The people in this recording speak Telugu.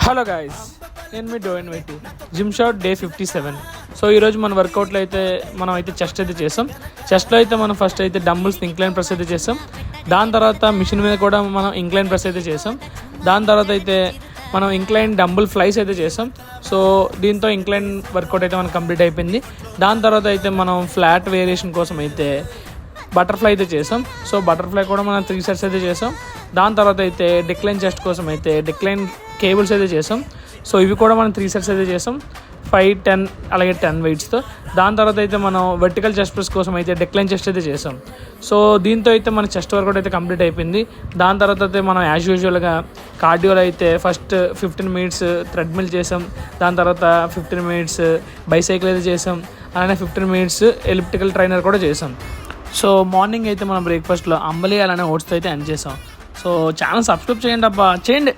హలో గాయస్, నేను మీ డోయిన్ YT gym shot day 57. So ఈరోజు మన వర్కౌట్లో అయితే మనం అయితే చెస్ట్ అయితే చేసాం. చెస్ట్లో అయితే మనం ఫస్ట్ అయితే డంబుల్స్ ఇంక్లైన్ ప్రెస్ అయితే చేసాం. దాని తర్వాత మిషన్ మీద కూడా మనం ఇంక్లైన్ ప్రెస్ అయితే చేసాం. దాని తర్వాత అయితే మనం ఇంక్లైన్ డంబుల్ ఫ్లైస్ అయితే చేసాం. సో దీంతో ఇంక్లైన్ వర్కౌట్ అయితే మనకు కంప్లీట్ అయిపోయింది. దాని తర్వాత అయితే మనం ఫ్లాట్ వేరియేషన్ కోసం అయితే బటర్ఫ్లై అయితే చేసాం. సో బటర్ఫ్లై కూడా మనం 3 సెట్స్ అయితే చేసాం. దాని తర్వాత అయితే డిక్లైన్ చెస్ట్ కోసం అయితే డిక్లైన్ కేబుల్స్ అయితే చేసాం. సో ఇవి కూడా మనం 3 సెట్స్ అయితే చేసాం, 5, 10 అలాగే 10 వెయిట్స్తో. దాని తర్వాత అయితే మనం వర్టికల్ చెస్ట్ ప్రెస్ కోసం అయితే డిక్లైన్ చెస్ట్ అయితే చేసాం. సో దీంతో అయితే మన చెస్ట్ వర్కౌట్ అయితే కంప్లీట్ అయిపోయింది. దాని తర్వాత అయితే మనం యాజ్ యూజువల్గా కార్డియోలో అయితే ఫస్ట్ 15 మినిట్స్ థ్రెడ్మిల్ చేసాం. దాని తర్వాత 15 మినిట్స్ బైసైకిల్ అయితే చేసాం. అలానే 15 మినిట్స్ ఎలిప్టికల్ ట్రైనర్ కూడా చేసాం. సో మార్నింగ్ అయితే మనం బ్రేక్ఫాస్ట్లో అంబలి అలానే ఓట్స్తో అయితే ఎండ్ చేసాం. సో ఛానల్ సబ్స్క్రైబ్ చేయండి అబ్బా, చేయండి.